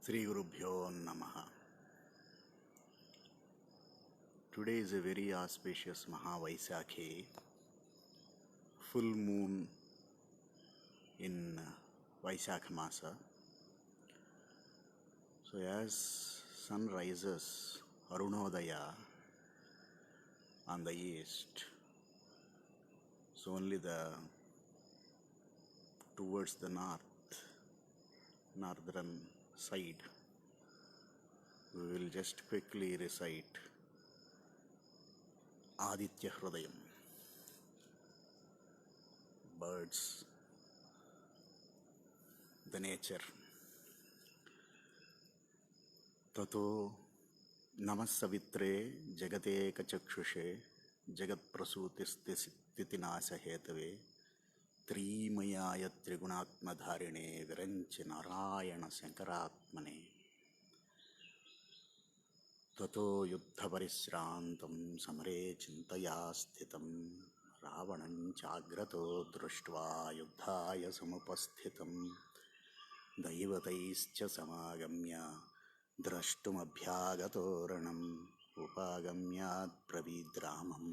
Sri Gurubhyo Namaha. Today is a very auspicious Mahavaisakhi, full moon in Vaisakha Masa. So as sun rises, Arunodaya on the east, so only towards the northern side, we will just quickly recite Aditya Hridayam. Birds, the nature. ततो नमः सवित्रे जगतेकचक्षुषे जगत्प्रसूतिस्थितिनाशहेतवे त्रिमयाय त्रिगुणात्मधारिणे विरञ्च नारायणशङ्करात्मने ततो युद्धपरिश्रान्तं समरे चिन्तया स्थितं रावणं चाग्रतो दृष्ट्वा युद्धाय समुपस्थितं दैवतैश्च समागम्य द्रष्टुमभ्यागतोरणम् उपागम्यात् ब्रवीद्रामम्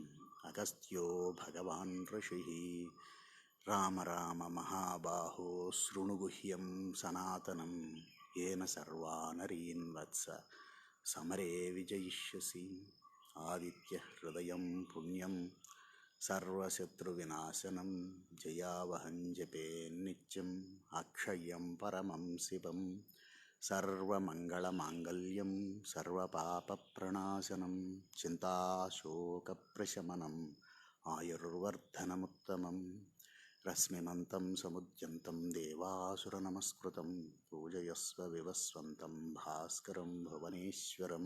अगस्त्यो भगवान् ऋषिः राम राम महाबाहो शृणुगुह्यं सनातनं येन सर्वानरीन् वत्स समरे विजयिष्यसि आदित्यहृदयं पुण्यं सर्वशत्रुविनाशनं जयावहं जपे नित्यम् अक्षय्यं परमं शिवम् सर्वमङ्गलमाङ्गल्यं सर्वपापप्रणाशनं चिन्ताशोकप्रशमनम् आयुर्वर्धनमुत्तमं रश्मिमन्तं समुद्यन्तं देवासुरनमस्कृतं पूजयस्व विवस्वन्तं भास्करं भुवनेश्वरं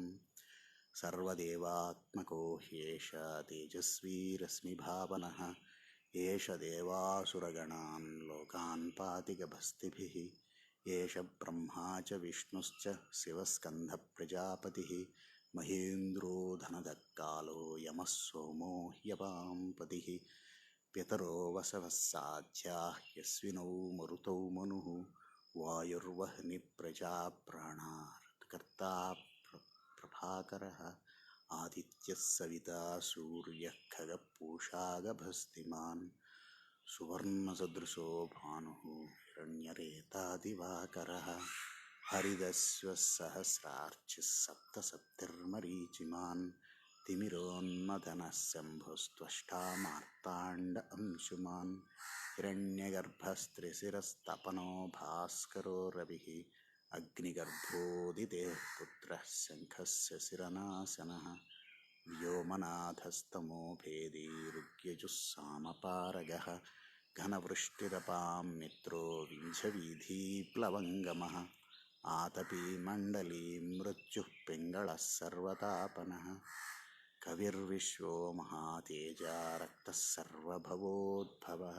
सर्वदेवात्मको ह्येष तेजस्वी रश्मिभावनः एष देवासुरगणान् लोकान् पाति गभस्तिभिः एष ब्रह्मा च विष्णुश्च शिवस्कन्धप्रजापतिः महेन्द्रो धनदत्कालो यमः सोमो ह्यपाम्पतिः पितरो वसवः साध्याः यस्विनौ मरुतौ मनुः वायुर्वह्निः प्रजाप्राणार्कर्ता प्रभाकरः आदित्यः सविता सूर्यः खगः पूषा गभस्तिमान् सुवर्णसदृशो भानुः हिरण्यरेतादिवाकरः हरिदस्वः सहस्रार्चिः सप्तसप्तिर्मरीचिमान् तिमिरोन्मथनः शम्भुस्त्वष्टा मार्ताण्ड अंशुमान् हिरण्यगर्भस्त्रिशिरस्तपनो भास्करो रविः अग्निगर्भोदितेः पुत्रः शङ्खस्य शिरनाशनः व्योमनाथस्तमो भेदी ऋग्यजुस्सामपारगः घनवृष्टिरपां मित्रो विंशवीधीप्लवङ्गमः आतपी मण्डली मृत्युः पिङ्गळः सर्वतापनः कविर्विश्वो महातेजा रक्तः सर्वभवोद्भवः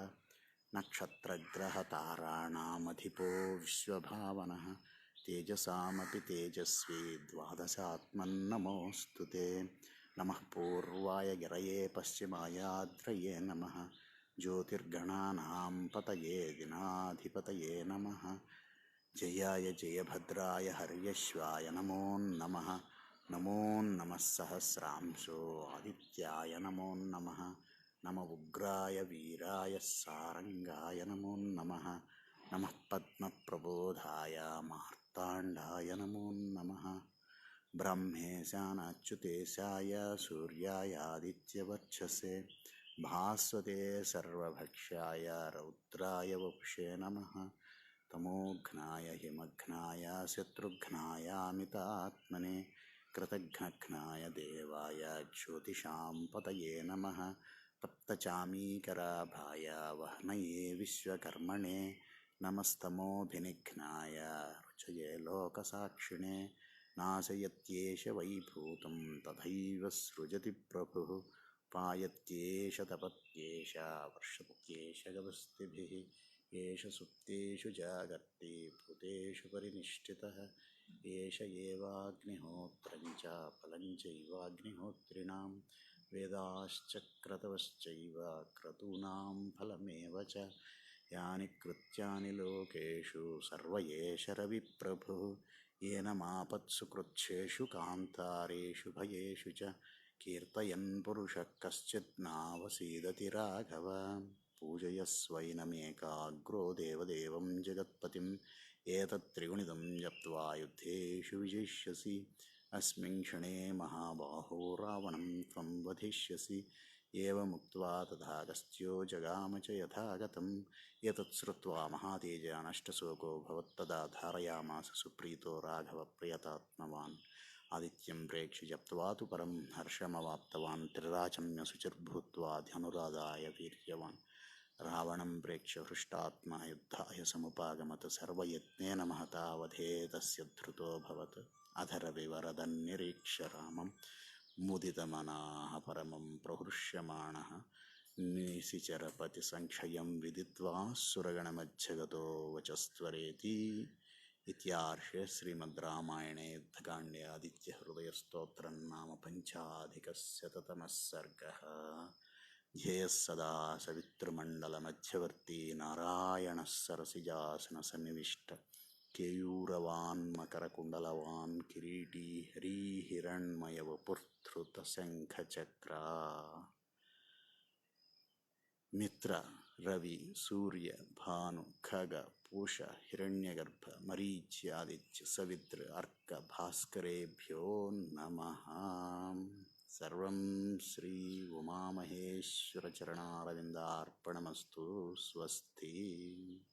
नक्षत्रग्रहताराणामधिपो विश्वभावनः तेजसामपि तेजस्वी द्वादशात्मन्नमोऽस्तु ते नमः पूर्वाय गिरये पश्चिमायाद्रये नमः ज्योतिर्गणानां पतये दिनाधिपतये नमः जयाय जयभद्राय हर्यश्वाय नमो नमः नमो नमः सहस्रांशो आदित्याय नमो नमः नम उग्राय वीराय सारंगाय नमो नमः नमः पद्मप्रबोधाय मार्ताण्डाय नमो नमः ब्रह्मेशानाच्युतेशाय सूर्याय आदित्यवर्चसे भास्वते सर्वभक्षाय रौद्राय वपुषे नमः तमोघ्नाय हिमघ्नाय शत्रुघ्नायामितात्मने कृतघ्नघ्नाय देवाय ज्योतिषां पतये नमः तप्तचामीकराभाय वह्नये विश्वकर्मणे नमस्तमोभिनिघ्नाय रुचये लोकसाक्षिणे नाशयत्येष वैभूतं तथैव सृजति प्रभुः पायत्येष तपत्येष वर्षत्येष गवस्तिभिः एष सुप्तेषु जागर्ति भूतेषु परिनिष्ठितः एष एवाग्निहोत्रं च फलं चैवाग्निहोत्रिणां वेदाश्च क्रतवश्चैव क्रतूनां फलमेव च यानि कृत्यानि लोकेषु सर्व एष रविप्रभुः येन मापत्सु कृच्छ्रेषु कान्तारेषु भयेषु च कीर्तयन् पुरुषः कश्चित् नावसीदति राघव पूजयस्वैनमेकाग्रो देवदेवं जगत्पतिम् एतत्त्रिगुणितं जप्त्वा युद्धेषु विजिष्यसि अस्मिन् क्षणे महाबाहो रावणं त्वं वधिष्यसि एवमुक्त्वा तथागस्त्यो जगाम च यथागतम् एतत् श्रुत्वा महातेजा नष्टशोको भवत्तदा धारयामास सुप्रीतो राघवप्रियतात्मवान् आदित्यं प्रेक्ष्य जप्त्वा तु परं हर्षमवाप्तवान् त्रिराचम्यशुचिर्भूत्वा ध्यनुरादाय वीर्यवान् रावणं प्रेक्ष्य हृष्टात्मा युद्धाय समुपागमत् सर्वयत्नेन महता वधे तस्य धृतोऽभवत् अधरविवरदन्निरीक्ष्य रामं मुदितमनाः परमं प्रहृष्यमाणः निशिचरपतिसङ्क्षयं विदित्वा सुरगणमध्यगतो वचस्त्वरेति इत्यार्षे श्रीमद् रामायणे युद्धकाण्डे आदित्यहृदयस्तोत्रं नाम पञ्चाधिकशततमः सर्गः। ध्येयः सदा सवितृमण्डलमध्यवर्ती नारायणः सरसिजासनसन्निविष्ट केयूरवान् मकरकुण्डलवान् किरीटी हरिहिरण्मयवपुर्धृतशङ्खचक्रा मित्र रवि सूर्य भानु खग पूष हिरण्यगर्भ मरीच्यादित्य सवित्र अर्क भास्करेभ्यो नमः। सर्वं श्री उमामहेश्वर चरणारविन्दार्पणमस्तु। स्वस्ति।